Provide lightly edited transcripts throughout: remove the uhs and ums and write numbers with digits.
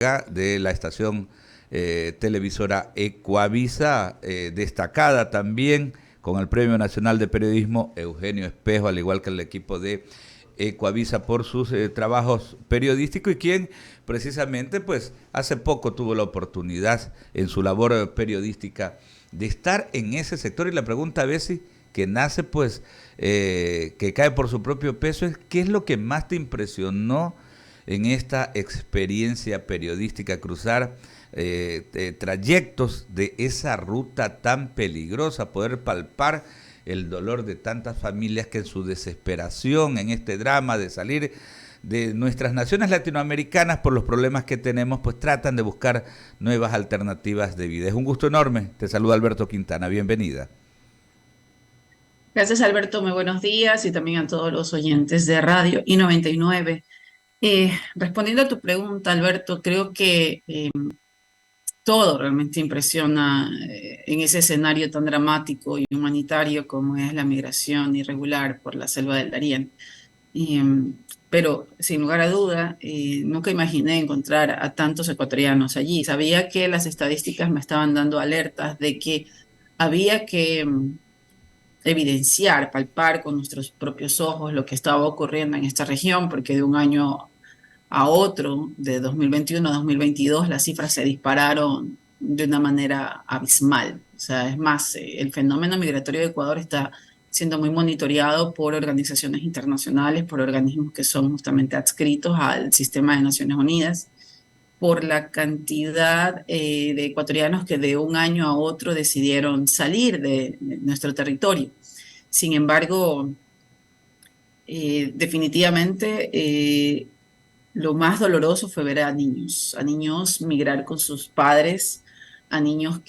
de la estación televisora Ecuavisa, destacada también con el Premio Nacional de Periodismo Eugenio Espejo, al igual que el equipo de Ecuavisa por sus trabajos periodísticos, y quien precisamente pues hace poco tuvo la oportunidad en su labor periodística de estar en ese sector. Y la pregunta a veces que nace pues que cae por su propio peso es: ¿qué es lo que más te impresionó en esta experiencia periodística, cruzar trayectos de esa ruta tan peligrosa, poder palpar el dolor de tantas familias que en su desesperación, en este drama de salir de nuestras naciones latinoamericanas por los problemas que tenemos, pues tratan de buscar nuevas alternativas de vida? Es un gusto enorme. Te saluda Alberto Quintana, bienvenida. Gracias, Alberto. Muy buenos días y también a todos los oyentes de Radio I-99. Respondiendo a tu pregunta, Alberto, creo que todo realmente impresiona en ese escenario tan dramático y humanitario como es la migración irregular por la selva del Darién. Y, pero sin lugar a duda, nunca imaginé encontrar a tantos ecuatorianos allí. Sabía que las estadísticas me estaban dando alertas de que había que evidenciar, palpar con nuestros propios ojos lo que estaba ocurriendo en esta región, porque de un año a otro, de 2021 a 2022, las cifras se dispararon de una manera abismal. O sea, es más, el fenómeno migratorio de Ecuador está siendo muy monitoreado por organizaciones internacionales, por organismos que son justamente adscritos al sistema de Naciones Unidas, por la cantidad de ecuatorianos que de un año a otro decidieron salir de nuestro territorio. Sin embargo, definitivamente lo más doloroso fue ver a niños migrar con sus padres, a niños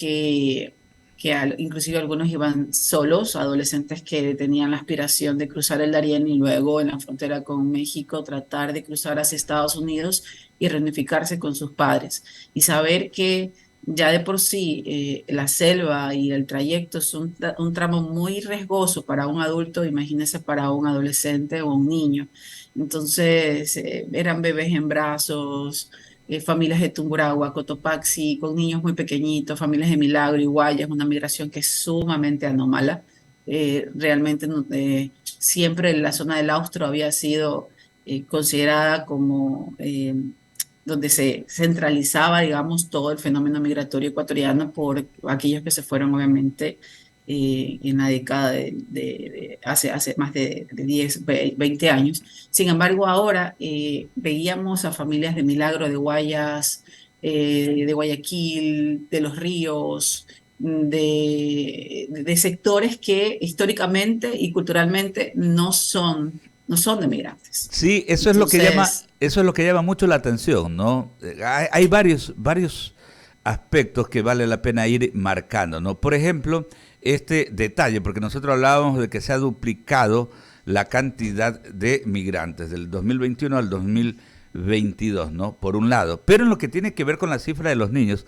inclusive algunos iban solos, adolescentes que tenían la aspiración de cruzar el Darién y luego en la frontera con México tratar de cruzar hacia Estados Unidos y reunificarse con sus padres. Y saber que ya de por sí la selva y el trayecto es un tramo muy riesgoso para un adulto, imagínese para un adolescente o un niño. Entonces, eran bebés en brazos, familias de Tungurahua, Cotopaxi, con niños muy pequeñitos, familias de Milagro y Guayas, una migración que es sumamente anómala. Realmente siempre la zona del Austro había sido considerada como donde se centralizaba, digamos, todo el fenómeno migratorio ecuatoriano por aquellos que se fueron, obviamente, en la década hace más de 10, 20 años. Sin embargo, ahora veíamos a familias de Milagro, de Guayas, de Guayaquil, de Los Ríos, de sectores que históricamente y culturalmente no son de migrantes. Sí, Entonces, eso es lo que llama mucho la atención, ¿no? Hay varios aspectos que vale la pena ir marcando, ¿no? Por ejemplo, este detalle, porque nosotros hablábamos de que se ha duplicado la cantidad de migrantes del 2021 al 2022, ¿no? Por un lado. Pero en lo que tiene que ver con la cifra de los niños,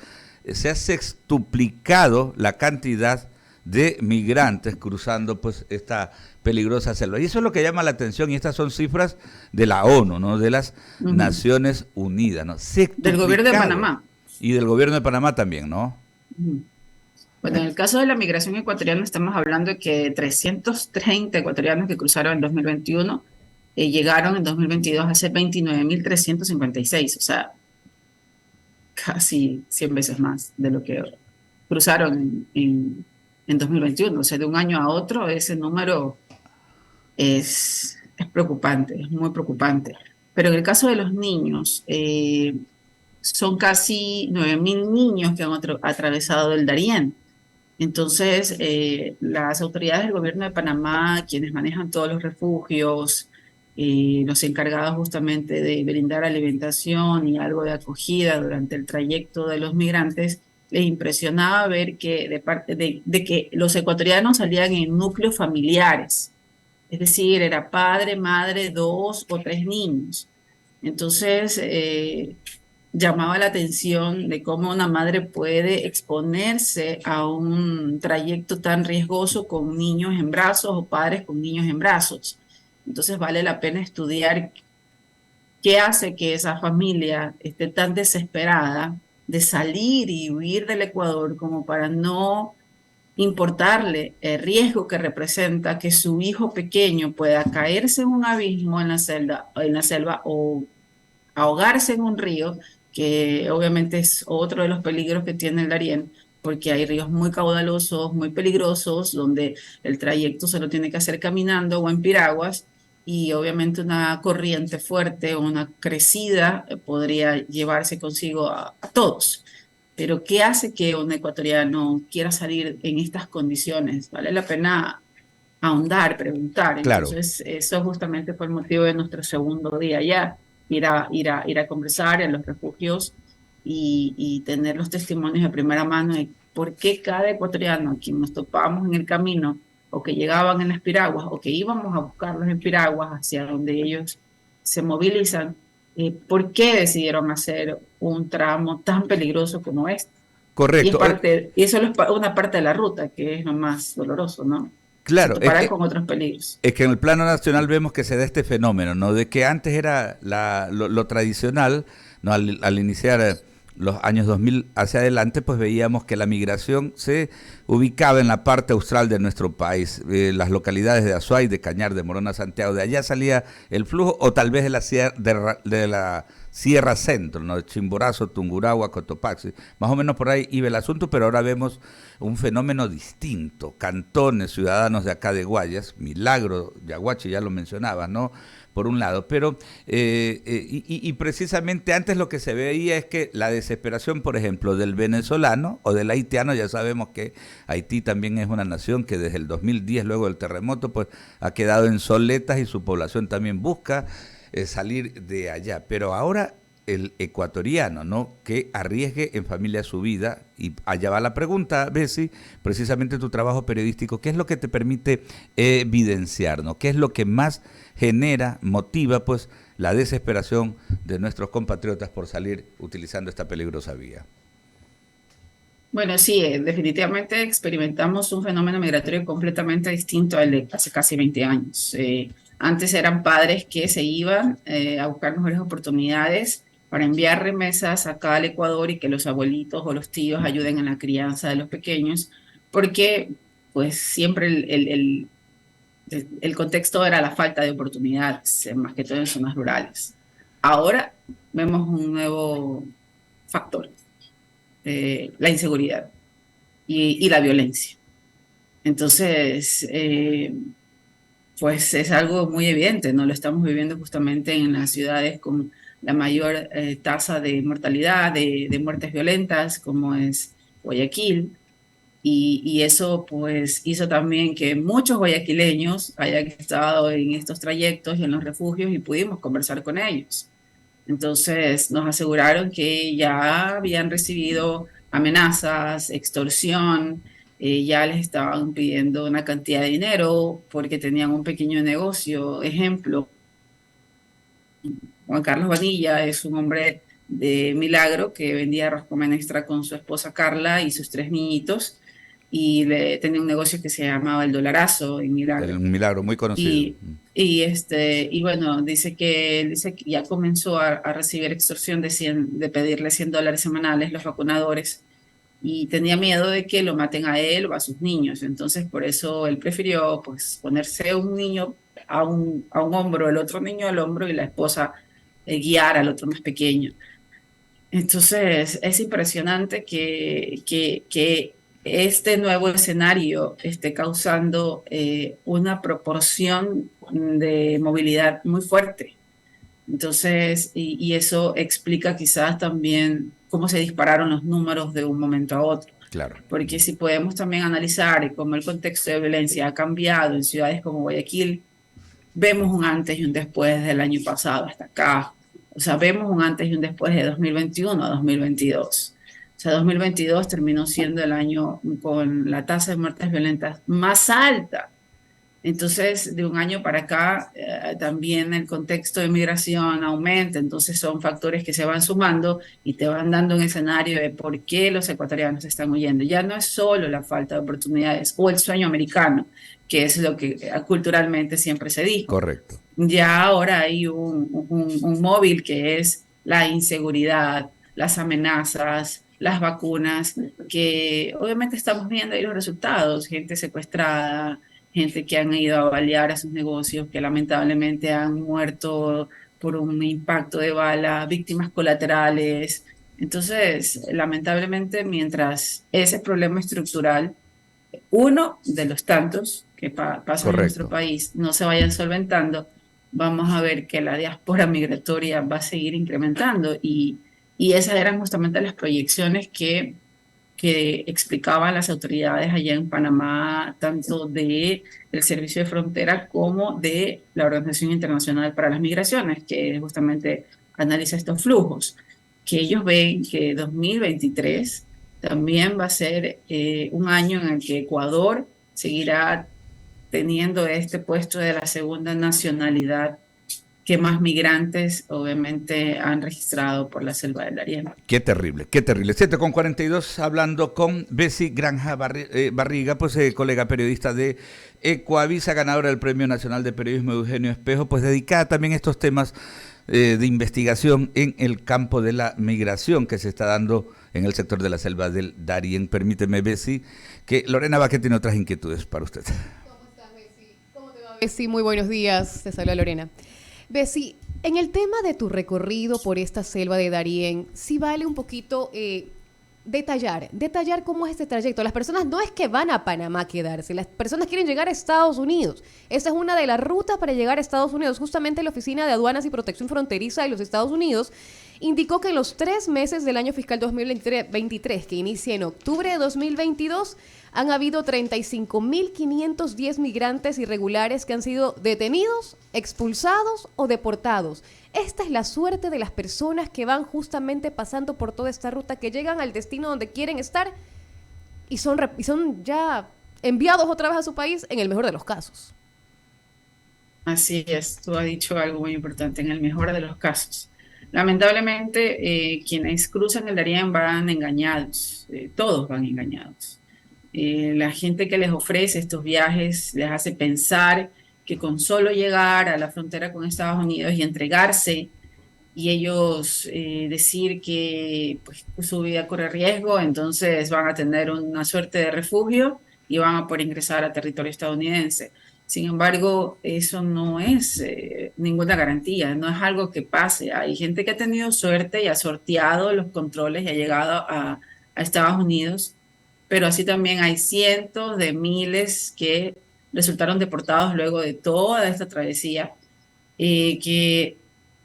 se ha sextuplicado la cantidad de migrantes cruzando pues esta peligrosa selva. Y eso es lo que llama la atención, y estas son cifras de la ONU, ¿no? De las ujú, Naciones Unidas, ¿no? del gobierno de Sextuplicado. Panamá. Y del gobierno de Panamá también, ¿no? Ujú. Bueno, en el caso de la migración ecuatoriana estamos hablando de que 330 ecuatorianos que cruzaron en 2021 llegaron en 2022 a ser 29.356, o sea, casi 100 veces más de lo que cruzaron en 2021. O sea, de un año a otro ese número es preocupante, es muy preocupante. Pero en el caso de los niños, son casi 9.000 niños que han atravesado el Darién. Entonces, las autoridades del gobierno de Panamá, quienes manejan todos los refugios, los encargados justamente de brindar alimentación y algo de acogida durante el trayecto de los migrantes, les impresionaba ver que de que los ecuatorianos salían en núcleos familiares, es decir, era padre, madre, dos o tres niños. Entonces, llamaba la atención de cómo una madre puede exponerse a un trayecto tan riesgoso con niños en brazos o padres con niños en brazos. Entonces, vale la pena estudiar ¿Qué hace que esa familia esté tan desesperada de salir y huir del Ecuador como para no importarle el riesgo que representa que su hijo pequeño pueda caerse en un abismo en la selva o ahogarse en un río, que obviamente es otro de los peligros que tiene el Darién, porque hay ríos muy caudalosos, muy peligrosos, donde el trayecto se lo tiene que hacer caminando o en piraguas, y obviamente una corriente fuerte o una crecida podría llevarse consigo a todos. Pero ¿qué hace que un ecuatoriano quiera salir en estas condiciones? Vale la pena ahondar, preguntar. Claro. Entonces, eso justamente fue el motivo de nuestro segundo día allá, ir a conversar en los refugios y tener los testimonios de primera mano de por qué cada ecuatoriano a quien nos topábamos en el camino, o que llegaban en las piraguas, o que íbamos a buscarlos en piraguas hacia donde ellos se movilizan, por qué decidieron hacer un tramo tan peligroso como este. Y es Correcto. parte, y eso es una parte de la ruta que es lo más doloroso, ¿no? Se Claro, topará con otros peligros. es que en el plano nacional vemos que se da este fenómeno, ¿no? De que antes era lo tradicional, ¿no? Al iniciar los años 2000 hacia adelante, pues veíamos que la migración se ubicaba en la parte austral de nuestro país, las localidades de Azuay, de Cañar, de Morona, Santiago, de allá salía el flujo, o tal vez de la Sierra Centro, ¿no? De Chimborazo, Tungurahua, Cotopaxi, más o menos por ahí iba el asunto, pero ahora vemos un fenómeno distinto, cantones, ciudadanos de acá de Guayas, Milagro, Yaguachi, ya lo mencionabas, ¿no? Por un lado, pero y precisamente antes lo que se veía es que la desesperación, por ejemplo, del venezolano o del haitiano, ya sabemos que Haití también es una nación que desde el 2010, luego del terremoto, pues ha quedado en soletas y su población también busca salir de allá. Pero ahora el ecuatoriano, ¿no? Que arriesgue en familia su vida, y allá va la pregunta, Bessie, precisamente tu trabajo periodístico, ¿qué es lo que te permite evidenciar, ¿no? ¿Qué es lo que más genera, motiva, pues, la desesperación de nuestros compatriotas por salir utilizando esta peligrosa vía? Bueno, sí, definitivamente experimentamos un fenómeno migratorio completamente distinto al de hace casi 20 años. Antes eran padres que se iban a buscar mejores oportunidades para enviar remesas acá al Ecuador y que los abuelitos o los tíos ayuden en la crianza de los pequeños, porque pues siempre el contexto era la falta de oportunidades, más que todo en zonas rurales. Ahora vemos un nuevo factor, la inseguridad y la violencia. Entonces, pues es algo muy evidente, ¿no? Lo estamos viviendo justamente en las ciudades con la mayor tasa de mortalidad, de muertes violentas, como es Guayaquil. Y eso pues hizo también que muchos guayaquileños hayan estado en estos trayectos y en los refugios y pudimos conversar con ellos. Entonces nos aseguraron que ya habían recibido amenazas, extorsión, ya les estaban pidiendo una cantidad de dinero porque tenían un pequeño negocio. Ejemplo, Juan Carlos Vanilla es un hombre de Milagro que vendía arroz con menestra con su esposa Carla y sus tres niñitos, y tenía un negocio que se llamaba El Dolarazo en Milagro. Un milagro muy conocido. Y bueno, dice que ya comenzó a recibir extorsión de pedirle $100 semanales los vacunadores, y tenía miedo de que lo maten a él o a sus niños. Entonces, por eso él prefirió pues ponerse un niño a un hombro, el otro niño al hombro, y la esposa guiar al otro más pequeño. Entonces, es impresionante que este nuevo escenario esté causando una proporción de movilidad muy fuerte. Entonces, y eso explica quizás también cómo se dispararon los números de un momento a otro. Claro. Porque si podemos también analizar cómo el contexto de violencia ha cambiado en ciudades como Guayaquil, vemos un antes y un después del año pasado hasta acá. O sea, vemos un antes y un después de 2021 a 2022. O sea, 2022 terminó siendo el año con la tasa de muertes violentas más alta Entonces, de un año para acá, también el contexto de migración aumenta, entonces son factores que se van sumando y te van dando un escenario de por qué los ecuatorianos están huyendo. Ya no es solo la falta de oportunidades o el sueño americano, que es lo que culturalmente siempre se dijo. Correcto. Ya ahora hay un móvil que es la inseguridad, las amenazas, las vacunas, que obviamente estamos viendo ahí los resultados, gente secuestrada, gente que han ido a balear a sus negocios, que lamentablemente han muerto por un impacto de bala, víctimas colaterales. Entonces, lamentablemente, mientras ese problema estructural, uno de los tantos que pasan en nuestro Correcto. país, no se vayan solventando, vamos a ver que la diáspora migratoria va a seguir incrementando y esas eran justamente las proyecciones que explicaban las autoridades allá en Panamá, tanto de el Servicio de Frontera como de la Organización Internacional para las Migraciones, que justamente analiza estos flujos, que ellos ven que 2023 también va a ser un año en el que Ecuador seguirá teniendo este puesto de la segunda nacionalidad que más migrantes obviamente han registrado por la selva del Darién. Qué terrible, qué terrible. 7:42, hablando con Bessie Granja Barriga, pues colega periodista de Ecuavisa, ganadora del Premio Nacional de Periodismo Eugenio Espejo, pues dedicada también a estos temas de investigación en el campo de la migración que se está dando en el sector de la selva del Darién. Permíteme, Bessie, que Lorena Vázquez tiene otras inquietudes para usted. ¿Cómo estás, Bessie? ¿Cómo te va, Bessie? Muy buenos días. Te saluda Lorena. Bessie, en el tema de tu recorrido por esta selva de Darién, sí vale un poquito detallar cómo es este trayecto. Las personas no es que van a Panamá a quedarse, las personas quieren llegar a Estados Unidos. Esa es una de las rutas para llegar a Estados Unidos. Justamente la Oficina de Aduanas y Protección Fronteriza de los Estados Unidos indicó que en los 3 meses del año fiscal 2023, que inicia en octubre de 2022, han habido 35.510 migrantes irregulares que han sido detenidos, expulsados o deportados. Esta es la suerte de las personas que van justamente pasando por toda esta ruta, que llegan al destino donde quieren estar y son ya enviados otra vez a su país en el mejor de los casos. Así es, tú has dicho algo muy importante, en el mejor de los casos. Lamentablemente, quienes cruzan el Darién van engañados, todos van engañados. La gente que les ofrece estos viajes les hace pensar que con solo llegar a la frontera con Estados Unidos y entregarse y ellos decir que pues, su vida corre riesgo, entonces van a tener una suerte de refugio y van a poder ingresar a territorio estadounidense. Sin embargo, eso no es ninguna garantía, no es algo que pase. Hay gente que ha tenido suerte y ha sorteado los controles y ha llegado a Estados Unidos, pero así también hay cientos de miles que resultaron deportados luego de toda esta travesía, eh, que,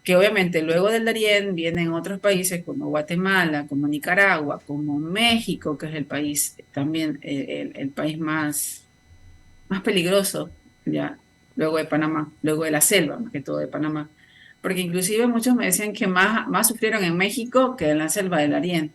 que obviamente luego del Darién vienen otros países como Guatemala, como Nicaragua, como México, que es el país también el país más peligroso, ya, luego de Panamá, luego de la selva, más que todo de Panamá. Porque inclusive muchos me decían que más sufrieron en México que en la selva del Darién.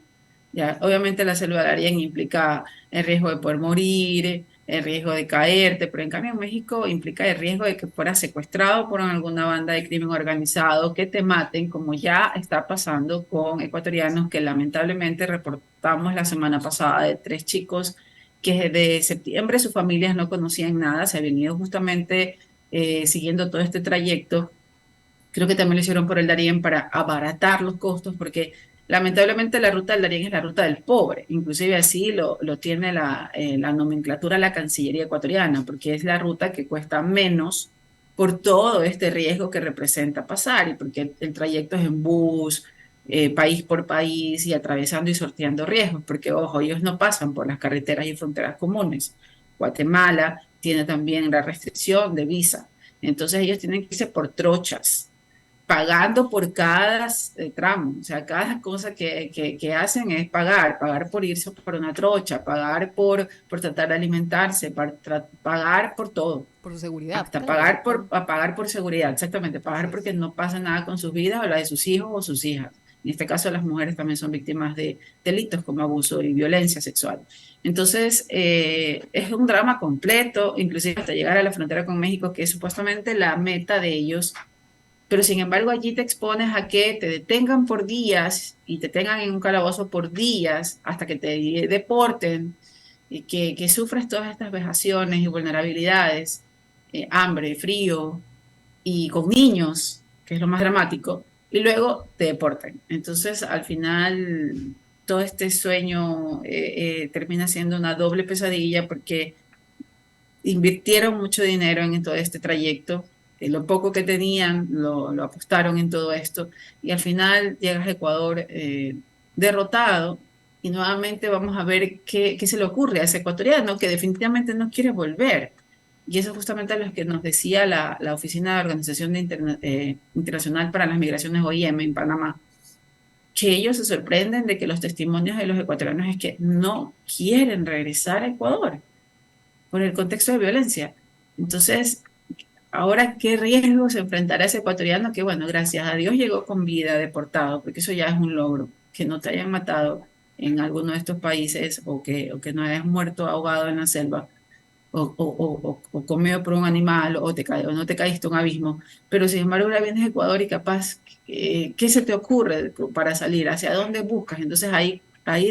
Ya, obviamente la selva del Darién implica el riesgo de poder morir, el riesgo de caerte, pero en cambio en México implica el riesgo de que fueras secuestrado por alguna banda de crimen organizado, que te maten, como ya está pasando con ecuatorianos que lamentablemente reportamos la semana pasada de 3 chicos que desde septiembre sus familias no conocían nada, se habían ido justamente siguiendo todo este trayecto. Creo que también lo hicieron por el Darién para abaratar los costos, porque lamentablemente la ruta del Darién es la ruta del pobre, inclusive así lo tiene la nomenclatura la Cancillería ecuatoriana, porque es la ruta que cuesta menos por todo este riesgo que representa pasar y porque el trayecto es en bus, país por país y atravesando y sorteando riesgos, porque ojo, ellos no pasan por las carreteras y fronteras comunes. Guatemala tiene también la restricción de visa, entonces ellos tienen que irse por trochas pagando por cada tramo, o sea, cada cosa que hacen es pagar por irse por una trocha, pagar por tratar de alimentarse, pagar por todo, Por su seguridad, hasta claro. pagar por seguridad, exactamente, pagar porque no pasa nada con sus vidas o la de sus hijos o sus hijas. En este caso, las mujeres también son víctimas de delitos como abuso y violencia sexual. Entonces, es un drama completo, inclusive hasta llegar a la frontera con México, que es supuestamente la meta de ellos, pero sin embargo allí te expones a que te detengan por días y te tengan en un calabozo por días hasta que te deporten y que sufres todas estas vejaciones y vulnerabilidades, hambre, frío y con niños, que es lo más dramático, y luego te deportan. Entonces al final todo este sueño termina siendo una doble pesadilla porque invirtieron mucho dinero en todo este trayecto, lo poco que tenían lo apostaron en todo esto y al final llegas a Ecuador derrotado y nuevamente vamos a ver qué se le ocurre a ese ecuatoriano que definitivamente no quiere volver. Y eso es justamente lo que nos decía la Oficina de Organización Internacional para las Migraciones OIM en Panamá, que ellos se sorprenden de que los testimonios de los ecuatorianos es que no quieren regresar a Ecuador por el contexto de violencia. Entonces, ahora, ¿qué riesgo se enfrentará ese ecuatoriano que, bueno, gracias a Dios llegó con vida deportado, porque eso ya es un logro, que no te hayan matado en alguno de estos países o que no hayas muerto ahogado en la selva o comido por un animal o no te caíste a un abismo, pero sin embargo ahora vienes a Ecuador y capaz, ¿qué se te ocurre para salir? ¿Hacia dónde buscas? Entonces ahí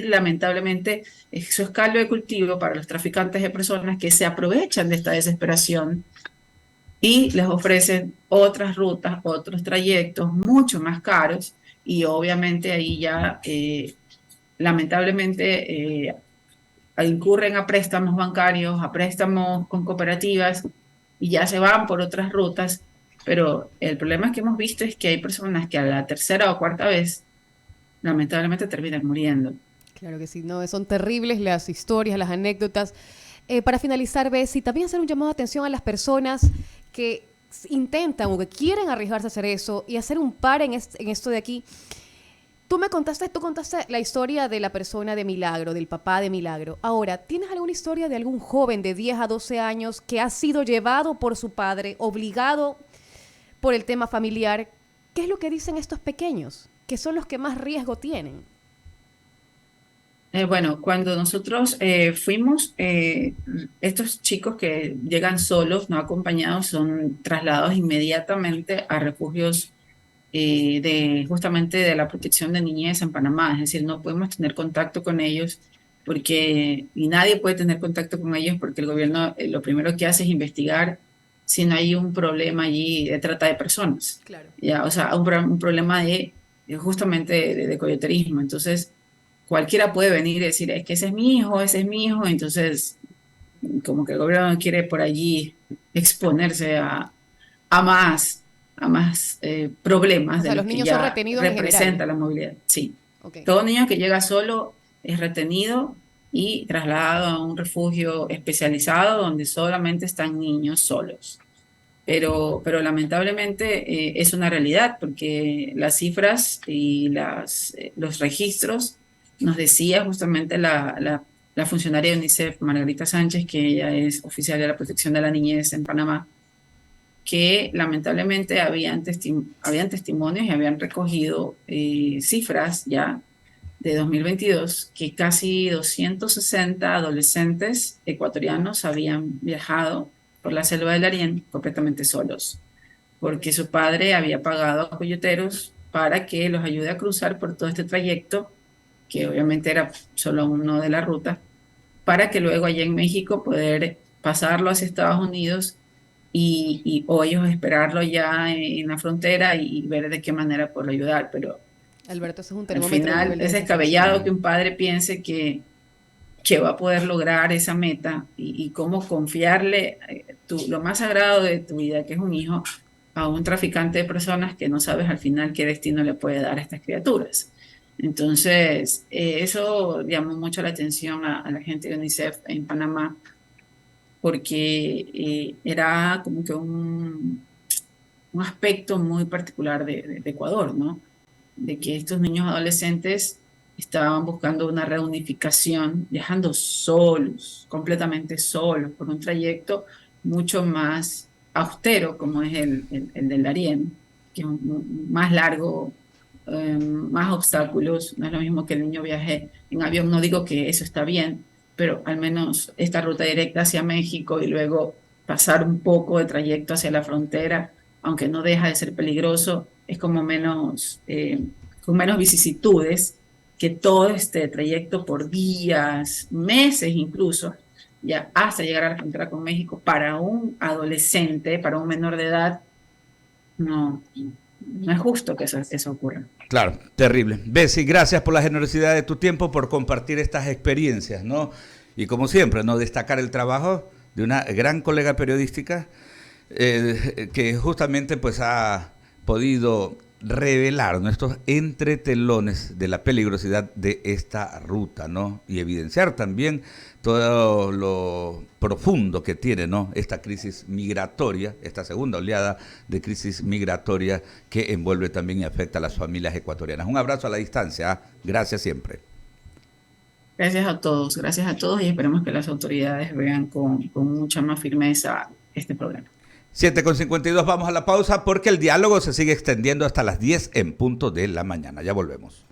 lamentablemente eso es caldo de cultivo para los traficantes de personas que se aprovechan de esta desesperación y les ofrecen otras rutas, otros trayectos mucho más caros y obviamente ahí ya lamentablemente incurren a préstamos bancarios, a préstamos con cooperativas y ya se van por otras rutas. Pero el problema que hemos visto es que hay personas que a la tercera o cuarta vez lamentablemente terminan muriendo. Claro que sí, no, son terribles las historias, las anécdotas. Para finalizar, Bessie, también hacer un llamado de atención a las personas que intentan o que quieren arriesgarse a hacer eso y hacer un par en esto de aquí. Tú contaste la historia de la persona de Milagro, del papá de Milagro. Ahora, ¿tienes alguna historia de algún joven de 10 a 12 años que ha sido llevado por su padre, obligado por el tema familiar? ¿Qué es lo que dicen estos pequeños, que son los que más riesgo tienen? Bueno, cuando nosotros fuimos, estos chicos que llegan solos, no acompañados, son trasladados inmediatamente a refugios justamente de la protección de niñez en Panamá. Es decir, no podemos tener contacto con ellos y nadie puede tener contacto con ellos porque el gobierno lo primero que hace es investigar si no hay un problema allí de trata de personas. Claro. Ya, o sea, un problema justamente de coyoterismo. Entonces, cualquiera puede venir y decir, es que ese es mi hijo, entonces como que el gobierno no quiere por allí exponerse a más, problemas O de sea, los los que niños son ya retenidos en representa general. la movilidad. Sí, Okay. todo niño que llega solo es retenido y trasladado a un refugio especializado donde solamente están niños solos. Pero lamentablemente es una realidad porque las cifras y los registros nos decía justamente la funcionaria de UNICEF, Margarita Sánchez, que ella es oficial de la protección de la niñez en Panamá, que lamentablemente habían testimonios y habían recogido cifras ya de 2022 que casi 260 adolescentes ecuatorianos habían viajado por la selva del Darién completamente solos, porque su padre había pagado a coyoteros para que los ayude a cruzar por todo este trayecto, que obviamente era solo uno de la ruta, para que luego allá en México poder pasarlo hacia Estados Unidos o ellos esperarlo ya en la frontera y ver de qué manera poderlo ayudar. Pero Alberto, eso es un al termómetro del final nivel de es descabellado desesperación. que un padre piense que va a poder lograr esa meta y cómo confiarle lo más sagrado de tu vida, que es un hijo, a un traficante de personas que no sabes al final qué destino le puede dar a estas criaturas. Entonces, eso llamó mucho la atención a la gente de UNICEF en Panamá, porque era como que un aspecto muy particular de Ecuador, ¿no? De que estos niños adolescentes estaban buscando una reunificación, viajando solos, completamente solos, por un trayecto mucho más austero, como es el del Darién, que es más largo más obstáculos. No es lo mismo que el niño viaje en avión. No digo que eso está bien, pero al menos esta ruta directa hacia México y luego pasar un poco de trayecto hacia la frontera, aunque no deja de ser peligroso, es como menos, con menos vicisitudes que todo este trayecto por días, meses incluso, ya hasta llegar a la frontera con México para un adolescente, para un menor de edad, no, no es justo que eso ocurra. Claro, terrible. Bessie, gracias por la generosidad de tu tiempo, por compartir estas experiencias, ¿no? Y como siempre, ¿no? Destacar el trabajo de una gran colega periodística que justamente pues ha podido revelar nuestros entretelones de la peligrosidad de esta ruta, ¿no? Y evidenciar también todo lo profundo que tiene, ¿no? Esta crisis migratoria, esta segunda oleada de crisis migratoria que envuelve también y afecta a las familias ecuatorianas. Un abrazo a la distancia, ¿ah? Gracias siempre. Gracias a todos y esperemos que las autoridades vean con mucha más firmeza este problema. 7:52, vamos a la pausa porque el diálogo se sigue extendiendo hasta las 10 en punto de la mañana. Ya volvemos.